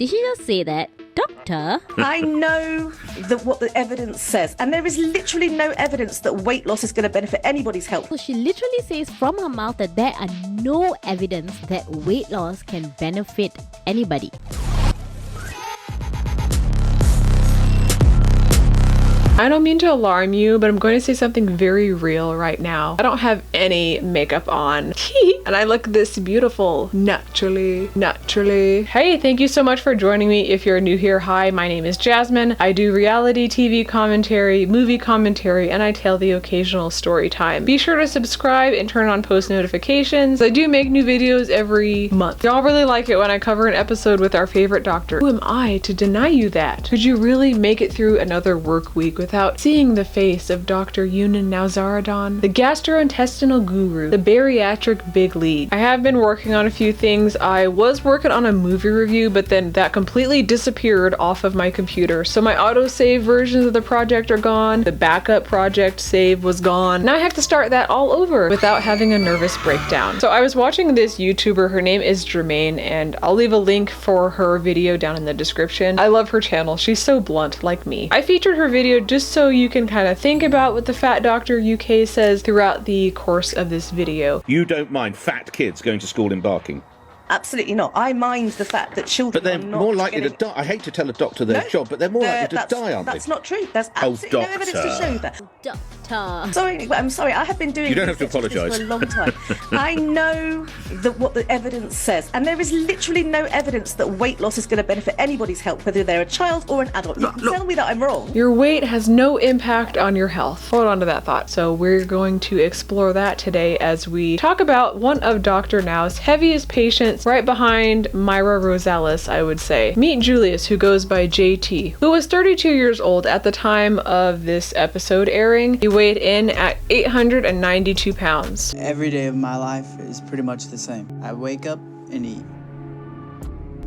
Did she just say that? Doctor? I know what the evidence says, and there is literally no evidence that weight loss is going to benefit anybody's health. So she literally says from her mouth that there are no evidence that weight loss can benefit anybody. I don't mean to alarm you, but I'm going to say something very real right now. I don't have any makeup on. And I look this beautiful naturally. Hey, thank you so much for joining me. If you're new here, hi, my name is Jasmine. I do reality TV commentary, movie commentary, and I tell the occasional story time. Be sure to subscribe and turn on post notifications. I do make new videos every month. Y'all really like it when I cover an episode with our favorite doctor. Who am I to deny you that? Could you really make it through another work week without seeing the face of Dr. Yunan Nauzaradon, the gastrointestinal guru, the bariatric big league? I have been working on a few things. I was working on a movie review, but then that completely disappeared off of my computer. So my autosave versions of the project are gone. The backup project save was gone. Now I have to start that all over without having a nervous breakdown. So I was watching this YouTuber, her name is Jermaine, and I'll leave a link for her video down in the description. I love her channel. She's so blunt, like me. I featured her video just so you can kind of think about what the Fat Doctor UK says throughout the course of this video. You don't mind fat kids going to school in Barking? Absolutely not. I mind the fact that children But they're are not more likely getting... to die. I hate to tell a doctor their job, but they're more likely to die, aren't they? That's not true. There's absolutely no evidence to show that. Doctor. Sorry, I'm sorry. I have been doing You don't have to research into this apologise. for a long time. I know what the evidence says, and there is literally no evidence that weight loss is going to benefit anybody's health, whether they're a child or an adult. You can tell me that I'm wrong. Your weight has no impact on your health. Hold on to that thought. So we're going to explore that today as we talk about one of Dr. Now's heaviest patients, right behind Myra Rosales, I would say. Meet Julius, who goes by JT, who was 32 years old at the time of this episode airing. He weighed in at 892 pounds. Every day of my life is pretty much the same. I wake up and eat.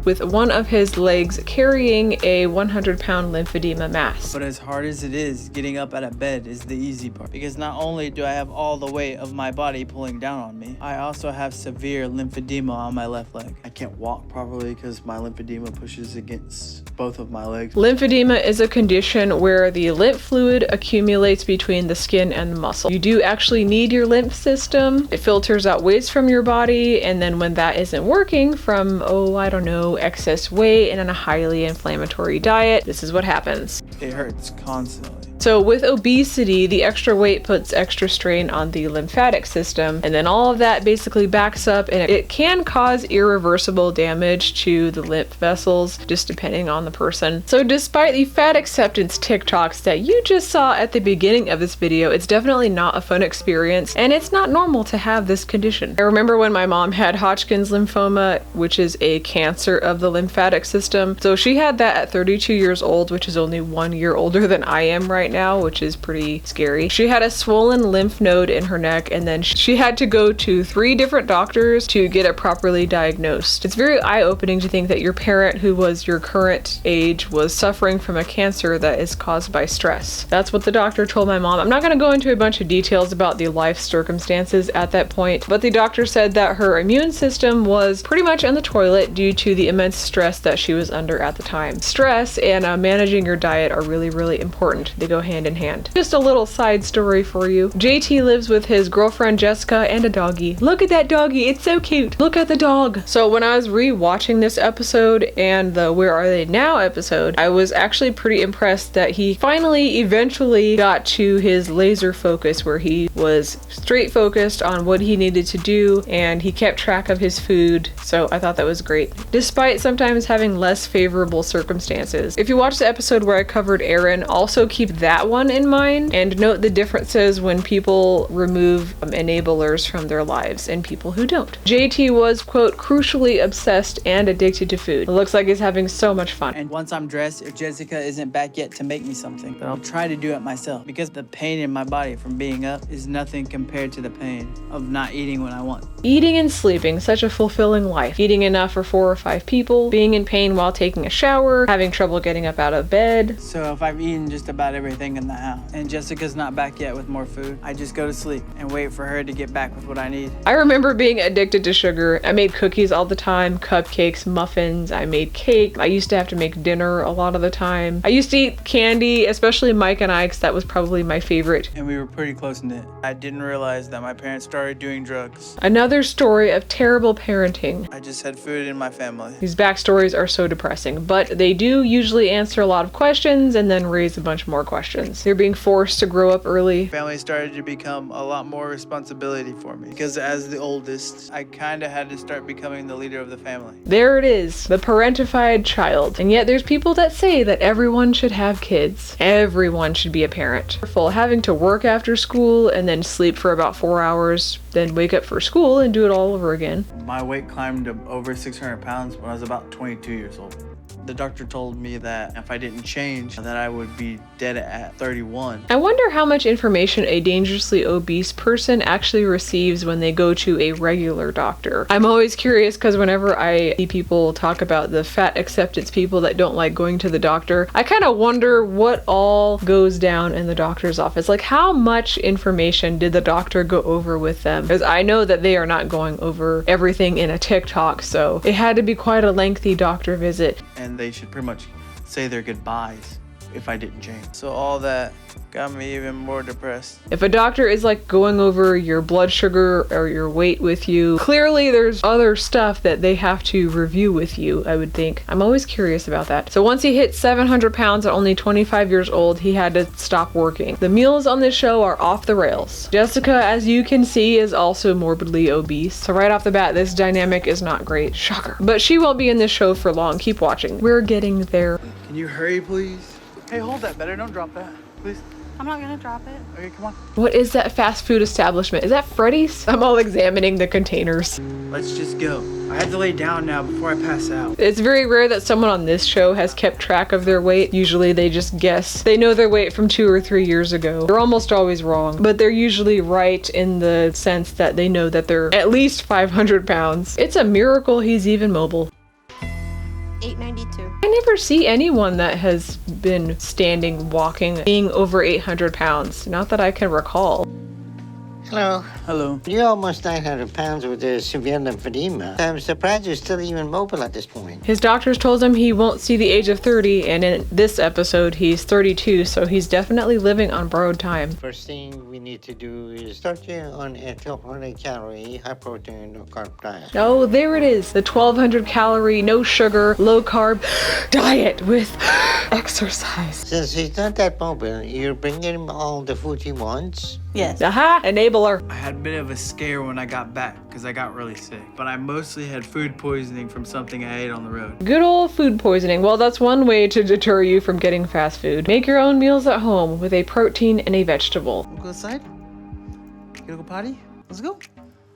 With one of his legs carrying a 100-pound lymphedema mass. But as hard as it is, getting up out of bed is the easy part. Because not only do I have all the weight of my body pulling down on me, I also have severe lymphedema on my left leg. I can't walk properly because my lymphedema pushes against both of my legs. Lymphedema is a condition where the lymph fluid accumulates between the skin and the muscle. You do actually need your lymph system. It filters out waste from your body, and then when that isn't working from, I don't know, excess weight and a highly inflammatory diet, this is what happens. It hurts constantly. So with obesity, the extra weight puts extra strain on the lymphatic system, and then all of that basically backs up, and it can cause irreversible damage to the lymph vessels, just depending on the person. So despite the fat acceptance TikToks that you just saw at the beginning of this video, it's definitely not a fun experience, and it's not normal to have this condition. I remember when my mom had Hodgkin's lymphoma, which is a cancer of the lymphatic system. So she had that at 32 years old, which is only 1 year older than I am right now, which is pretty scary. She had a swollen lymph node in her neck, and then she had to go to 3 different doctors to get it properly diagnosed. It's very eye-opening to think that your parent, who was your current age, was suffering from a cancer that is caused by stress. That's what the doctor told my mom. I'm not going to go into a bunch of details about the life circumstances at that point, but the doctor said that her immune system was pretty much in the toilet due to the immense stress that she was under at the time. Stress and managing your diet are really, really important. They go hand in hand. Just a little side story for you. JT lives with his girlfriend Jessica and a doggy. Look at that doggy, it's so cute. Look at the dog. So when I was re-watching this episode and the Where Are They Now episode, I was actually pretty impressed that he finally eventually got to his laser focus, where he was straight focused on what he needed to do, and he kept track of his food. So I thought that was great, despite sometimes having less favorable circumstances. If you watch the episode where I covered Aaron, also keep that one in mind and note the differences when people remove enablers from their lives and people who don't. JT was, quote, crucially obsessed and addicted to food. It looks like he's having so much fun. And once I'm dressed, if Jessica isn't back yet to make me something, then I'll try to do it myself, because the pain in my body from being up is nothing compared to the pain of not eating when I want. Eating and sleeping, such a fulfilling life. Eating enough for 4 or 5 people, being in pain while taking a shower, having trouble getting up out of bed. So if I've eaten just about everything everything in the house. And Jessica's not back yet with more food. I just go to sleep and wait for her to get back with what I need. I remember being addicted to sugar. I made cookies all the time, cupcakes, muffins. I made cake. I used to have to make dinner a lot of the time. I used to eat candy, especially Mike and I, because that was probably my favorite. And we were pretty close-knit. I didn't realize that my parents started doing drugs. Another story of terrible parenting. I just had food in my family. These backstories are so depressing, but they do usually answer a lot of questions and then raise a bunch more questions. They're being forced to grow up early. Family started to become a lot more responsibility for me because as the oldest, I kind of had to start becoming the leader of the family. There it is, the parentified child. And yet there's people that say that everyone should have kids. Everyone should be a parent. Having to work after school and then sleep for about 4 hours, then wake up for school and do it all over again. My weight climbed to over 600 pounds when I was about 22 years old. The doctor told me that if I didn't change, that I would be dead at 31. I wonder how much information a dangerously obese person actually receives when they go to a regular doctor. I'm always curious because whenever I see people talk about the fat acceptance people that don't like going to the doctor, I kind of wonder what all goes down in the doctor's office. Like, how much information did the doctor go over with them? Because I know that they are not going over everything in a TikTok, so it had to be quite a lengthy doctor visit. And they should pretty much say their goodbyes if I didn't change. So all that got me even more depressed. If a doctor is like going over your blood sugar or your weight with you, clearly there's other stuff that they have to review with you, I would think. I'm always curious about that. So once he hit 700 pounds at only 25 years old, he had to stop working. The meals on this show are off the rails. Jessica, as you can see, is also morbidly obese. So right off the bat, this dynamic is not great. Shocker. But she won't be in this show for long. Keep watching. We're getting there. Can you hurry, please? Hey, hold that. Better don't drop that, please. I'm not gonna drop it. Okay, come on. What is that fast food establishment? Is that Freddy's? I'm all examining the containers. Let's just go. I have to lay down now before I pass out. It's very rare that someone on this show has kept track of their weight. Usually they just guess. They know their weight from 2 or 3 years ago. They're almost always wrong, but they're usually right in the sense that they know that they're at least 500 pounds. It's a miracle he's even mobile. 892. I never see anyone that has been standing, walking, being over 800 pounds. Not that I can recall. Hello. Hello. You're almost 900 pounds with a severe lymphedema. I'm surprised you're still even mobile at this point. His doctors told him he won't see the age of 30, and in this episode, he's 32, so he's definitely living on borrowed time. First thing we need to do is start you on a 1,200 calorie, high protein, no carb diet. Oh, there it is. The 1,200 calorie, no sugar, low carb diet with exercise. Since he's not that mobile, you're bringing him all the food he wants. Yes. Aha! Enabler. I had a bit of a scare when I got back because I got really sick, but I mostly had food poisoning from something I ate on the road. Good old food poisoning. Well, that's one way to deter you from getting fast food. Make your own meals at home with a protein and a vegetable. Wanna go outside? You gonna go potty? Let's go.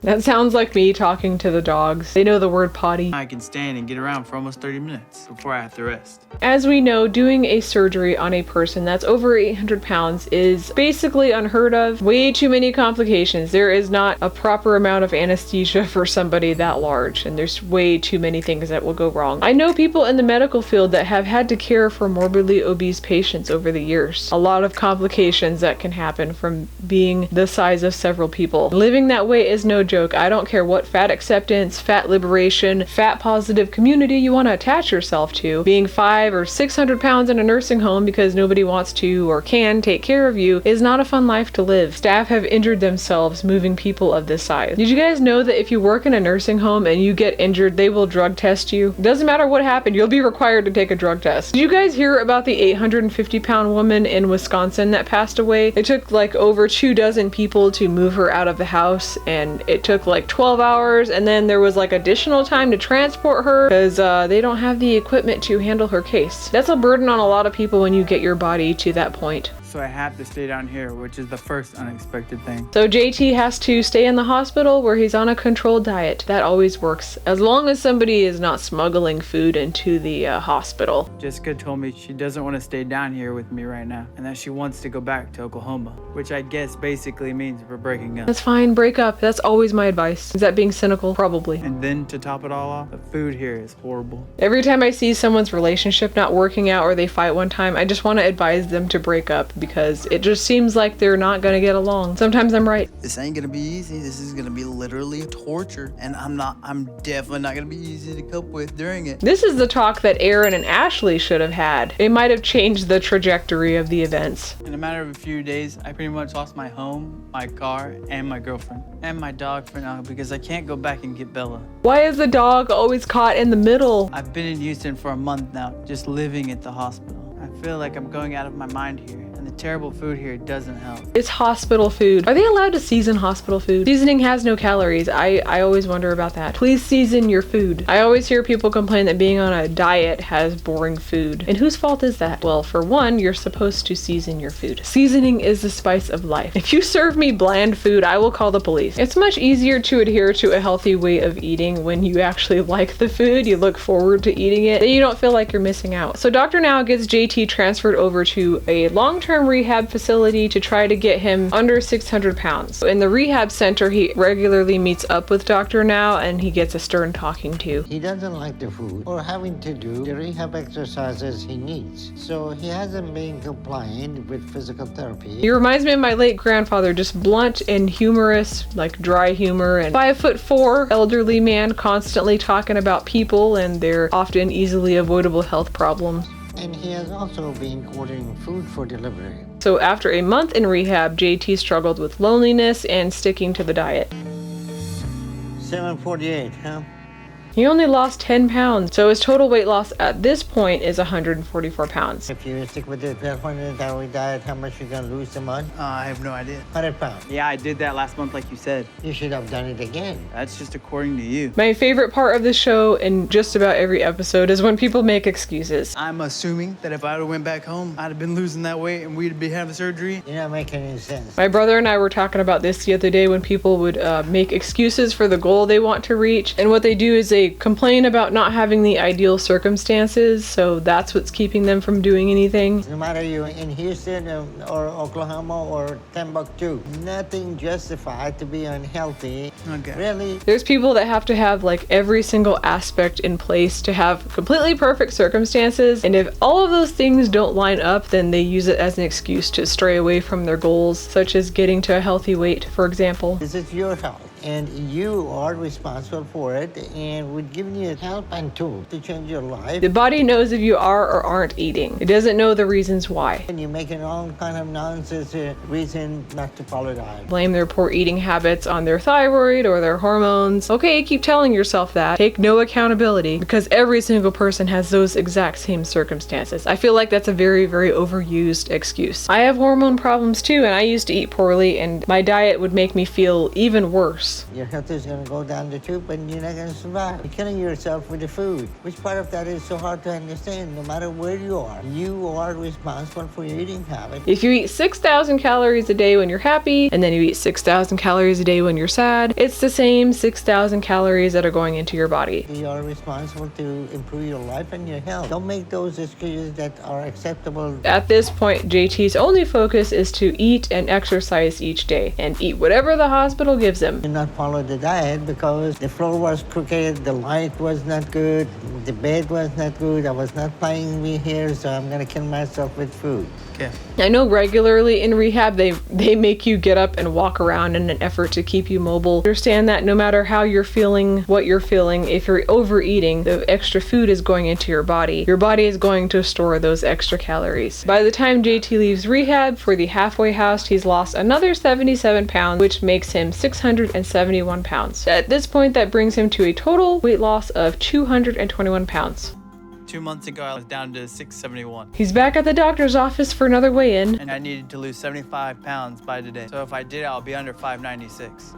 That sounds like me talking to the dogs. They know the word potty. I can stand and get around for almost 30 minutes before I have to rest. As we know, doing a surgery on a person that's over 800 pounds is basically unheard of. Way too many complications. There is not a proper amount of anesthesia for somebody that large, and there's way too many things that will go wrong. I know people in the medical field that have had to care for morbidly obese patients over the years. A lot of complications that can happen from being the size of several people. Living that way is no joke. I don't care what fat acceptance, fat liberation, fat positive community you want to attach yourself to. Being 500 or 600 pounds in a nursing home because nobody wants to or can take care of you is not a fun life to live. Staff have injured themselves moving people of this size. Did you guys know that if you work in a nursing home and you get injured, they will drug test you? Doesn't matter what happened, you'll be required to take a drug test. Did you guys hear about the 850-pound woman in Wisconsin that passed away? It took like over 24 people to move her out of the house, and it took like 12 hours, and then there was like additional time to transport her because they don't have the equipment to handle her case. That's a burden on a lot of people when you get your body to that point. So I have to stay down here, which is the first unexpected thing. So JT has to stay in the hospital where he's on a controlled diet. That always works, as long as somebody is not smuggling food into the hospital. Jessica told me she doesn't want to stay down here with me right now, and that she wants to go back to Oklahoma, which I guess basically means we're breaking up. That's fine, break up. That's always my advice. Is that being cynical? Probably. And then to top it all off, the food here is horrible. Every time I see someone's relationship not working out or they fight one time, I just want to advise them to break up. because it just seems like they're not gonna get along. Sometimes I'm right. This ain't gonna be easy. This is gonna be literally torture. And I'm definitely not gonna be easy to cope with during it. This is the talk that Aaron and Ashley should have had. It might have changed the trajectory of the events. In a matter of a few days, I pretty much lost my home, my car, and my girlfriend. And my dog for now, because I can't go back and get Bella. Why is the dog always caught in the middle? I've been in Houston for a month now, just living at the hospital. I feel like I'm going out of my mind here, and the terrible food here doesn't help. It's hospital food. Are they allowed to season hospital food? Seasoning has no calories. I always wonder about that. Please season your food. I always hear people complain that being on a diet has boring food. And whose fault is that? Well, for one, you're supposed to season your food. Seasoning is the spice of life. If you serve me bland food, I will call the police. It's much easier to adhere to a healthy way of eating when you actually like the food, you look forward to eating it, then you don't feel like you're missing out. So Dr. Now gets JT transferred over to a long-term rehab facility to try to get him under 600 pounds. In the rehab center, he regularly meets up with Dr. Now and he gets a stern talking to. He doesn't like the food or having to do the rehab exercises he needs. So he hasn't been compliant with physical therapy. He reminds me of my late grandfather, just blunt and humorous, like dry humor, and 5'4" elderly man constantly talking about people and their often easily avoidable health problems. And he has also been ordering food for delivery. So after a month in rehab, JT struggled with loneliness and sticking to the diet. 748, huh? He only lost 10 pounds, so his total weight loss at this point is 144 pounds. If you stick with the 1,200-calorie diet, how much you gonna lose a month? I have no idea. 100 pounds. Yeah, I did that last month like you said. You should have done it again. That's just according to you. My favorite part of the show in just about every episode is when people make excuses. I'm assuming that if I would have went back home, I'd have been losing that weight and we'd be having surgery. You're not making any sense. My brother and I were talking about this the other day when people would make excuses for the goal they want to reach, and what they do is they complain about not having the ideal circumstances, so that's what's keeping them from doing anything. No matter you're in Houston or Oklahoma or Timbuktu, nothing justified to be unhealthy. Okay. Really? There's people that have to have like every single aspect in place to have completely perfect circumstances, and if all of those things don't line up, then they use it as an excuse to stray away from their goals, such as getting to a healthy weight, for example. This is your health, and you are responsible for it, and we're giving you help and tools to change your life. The body knows if you are or aren't eating. It doesn't know the reasons why. And you're making all kind of nonsense reason not to follow diet. Blame their poor eating habits on their thyroid or their hormones. Okay, keep telling yourself that. Take no accountability, because every single person has those exact same circumstances. I feel like that's a very, very overused excuse. I have hormone problems too, and I used to eat poorly, and my diet would make me feel even worse. Your health is going to go down the tube and you're not going to survive. You're killing yourself with the food. Which part of that is so hard to understand? No matter where you are responsible for your eating habits. If you eat 6,000 calories a day when you're happy, and then you eat 6,000 calories a day when you're sad, it's the same 6,000 calories that are going into your body. You are responsible to improve your life and your health. Don't make those excuses that are acceptable. At this point, JT's only focus is to eat and exercise each day, and eat whatever the hospital gives him. Do not follow the diet because the floor was crooked, the light was not good, the bed was not good, I was not playing me here, so I'm gonna kill myself with food. Okay. I know regularly in rehab they make you get up and walk around in an effort to keep you mobile. Understand that no matter how you're feeling, what you're feeling, if you're overeating, the extra food is going into your body. Your body is going to store those extra calories. By the time JT leaves rehab for the halfway house, he's lost another 77 pounds, which makes him 671 pounds. At this point, that brings him to a total weight loss of 221 pounds. 2 months ago, I was down to 671. He's back at the doctor's office for another weigh-in. And I needed to lose 75 pounds by today. So if I did, I'll be under 596.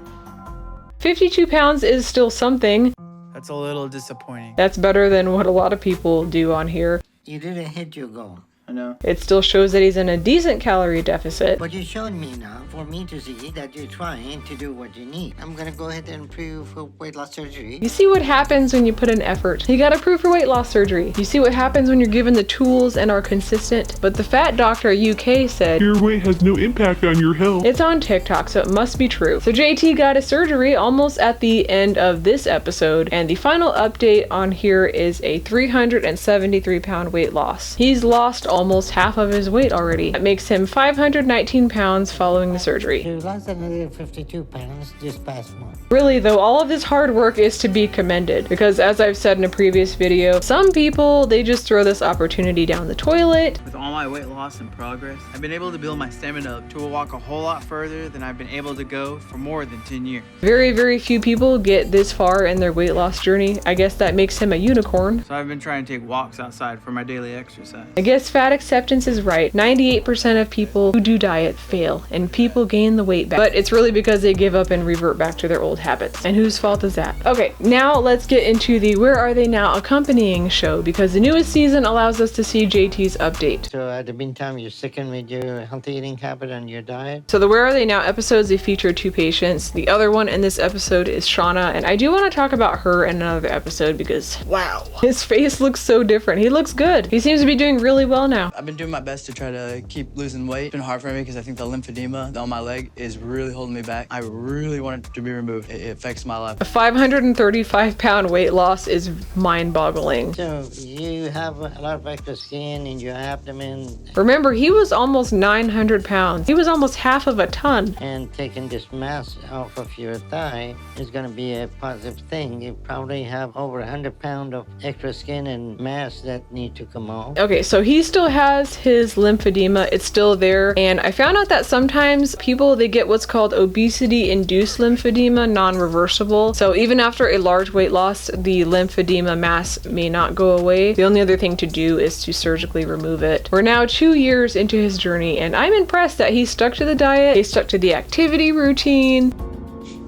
52 pounds is still something. That's a little disappointing. That's better than what a lot of people do on here. You didn't hit your goal. I know. It still shows that he's in a decent calorie deficit. But you're showing me now, for me to see that you're trying to do what you need. I'm gonna go ahead and approve for weight loss surgery. You see what happens when you put in effort. You got approved for weight loss surgery. You see what happens when you're given the tools and are consistent. But the Fat Doctor UK said, your weight has no impact on your health. it's on TikTok, so it must be true. So JT got a surgery almost at the end of this episode, and the final update on here is a 373 pound weight loss. He's lost almost almost half of his weight already. That makes him 519 pounds following the surgery. You lost another 52 pounds just past month. Really though, all of this hard work is to be commended, because as I've said in a previous video, some people, they just throw this opportunity down the toilet. With all my weight loss and progress, I've been able to build my stamina up to walk a whole lot further than I've been able to go for more than 10 years. Very, very few people get this far in their weight loss journey. I guess that makes him a unicorn. So I've been trying to take walks outside for my daily exercise. I guess fat acceptance is right. 98% of people who do diet fail, and people gain the weight back. But it's really because they give up and revert back to their old habits. And whose fault is that? Okay, now let's get into the Where Are They Now accompanying show, because the newest season allows us to see JT's update. So at the meantime, you're sticking with your healthy eating habit and your diet? So the Where Are They Now episodes, they feature two patients. The other one in this episode is Shauna, and I do want to talk about her in another episode because, wow, his face looks so different. He looks good. He seems to be doing really well now. I've been doing my best to try to keep losing weight. It's been hard for me because I think the lymphedema on my leg is really holding me back. I really want it to be removed. It affects my life. A 535-pound weight loss is mind-boggling. So you have a lot of extra skin in your abdomen. Remember, he was almost 900 pounds. He was almost half of a ton. And taking this mass off of your thigh is going to be a positive thing. You probably have over 100 pounds of extra skin and mass that need to come off. Okay, so he still has his lymphedema. It's still there. And I found out that sometimes people, they get what's called obesity-induced lymphedema, non-reversible. So even after a large weight loss, the lymphedema mass may not go away. The only other thing to do is to surgically remove it. We're now 2 years into his journey, and I'm impressed that he stuck to the diet, he stuck to the activity routine.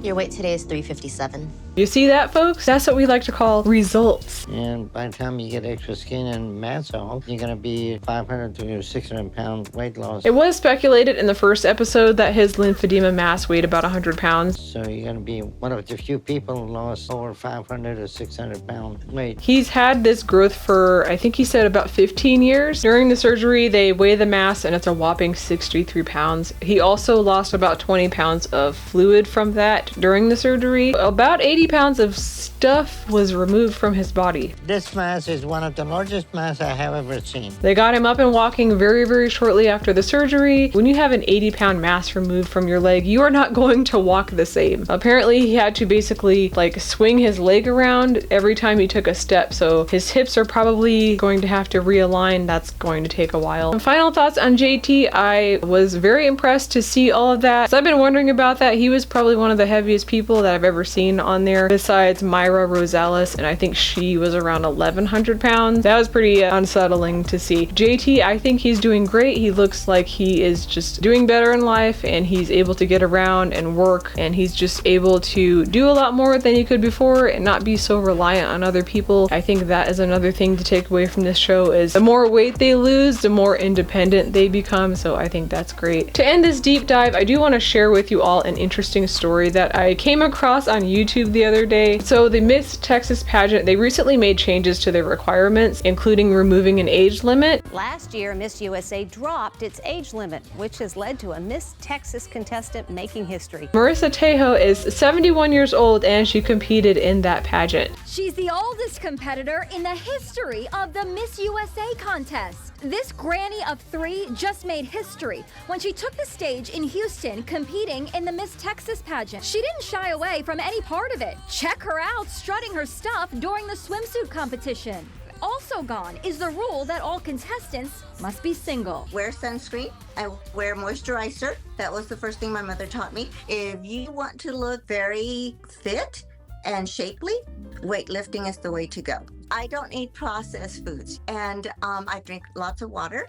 Your weight today is 357. You see that, folks? That's what we like to call results. And by the time you get extra skin and mass off, you're going to be 500 to 600 pound weight loss. It was speculated in the first episode that his lymphedema mass weighed about 100 pounds. So you're going to be one of the few people who lost over 500 or 600 pound weight. He's had this growth for, I think he said, about 15 years. During the surgery, they weigh the mass and it's a whopping 63 pounds. He also lost about 20 pounds of fluid from that during the surgery. About 80 pounds of stuff was removed from his body. This mass is one of the largest mass I have ever seen. They got him up and walking very, very shortly after the surgery. When you have an 80-pound mass removed from your leg, you are not going to walk the same. Apparently, he had to basically like swing his leg around every time he took a step, so his hips are probably going to have to realign. That's going to take a while. And final thoughts on JT. I was very impressed to see all of that. So I've been wondering about that. He was probably one of the heaviest people that I've ever seen on there, besides Myra Rosales, and I think she was around 1,100 pounds. That was pretty unsettling to see. JT, I think he's doing great. He looks like he is just doing better in life, and he's able to get around and work, and he's just able to do a lot more than he could before and not be so reliant on other people. I think that is another thing to take away from this show, is the more weight they lose, the more independent they become. So I think that's great. To end this deep dive, I do want to share with you all an interesting story that I came across on YouTube the other day. So the Miss Texas pageant, they recently made changes to their requirements, including removing an age limit. Last year, Miss USA dropped its age limit, which has led to a Miss Texas contestant making history. Marissa Tejo is 71 years old and she competed in that pageant. She's the oldest competitor in the history of the Miss USA contest. This granny of 3 just made history when she took the stage in Houston competing in the Miss Texas pageant. She didn't shy away from any part of it. Check her out strutting her stuff during the swimsuit competition. Also gone is the rule that all contestants must be single. Wear sunscreen. I wear moisturizer. That was the first thing my mother taught me. If you want to look very fit and shapely, weightlifting is the way to go. I don't eat processed foods, and I drink lots of water.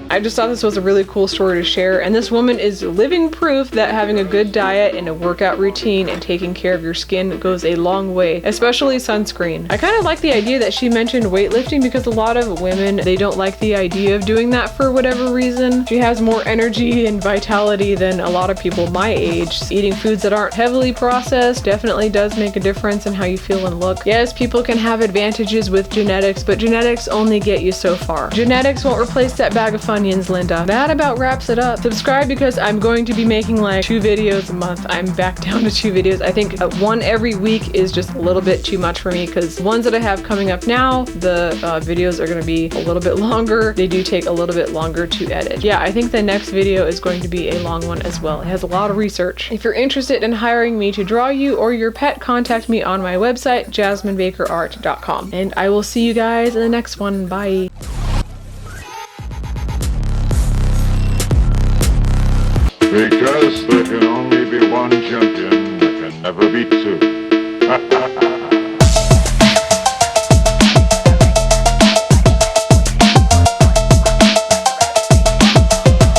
I just thought this was a really cool story to share, and this woman is living proof that having a good diet and a workout routine and taking care of your skin goes a long way, especially sunscreen. I kind of like the idea that she mentioned weightlifting because a lot of women, they don't like the idea of doing that for whatever reason. She has more energy and vitality than a lot of people my age. Eating foods that aren't heavily processed definitely does make a difference in how you feel and look. Yes, people can have advantages with genetics, but genetics only get you so far. Genetics won't replace that bag of Funyuns, Linda. That about wraps it up. Subscribe because I'm going to be making like 2 videos a month. I'm back down to 2 videos. I think 1 every week is just a little bit too much for me because the ones that I have coming up now, the videos are going to be a little bit longer. They do take a little bit longer to edit. Yeah, I think the next video is going to be a long one as well. It has a lot of research. If you're interested in hiring me to draw you or your pet, contact me on my website, jasminebakerart.com. And I will see you guys in the next one. Bye. Because there can only be one champion, there can never be 2.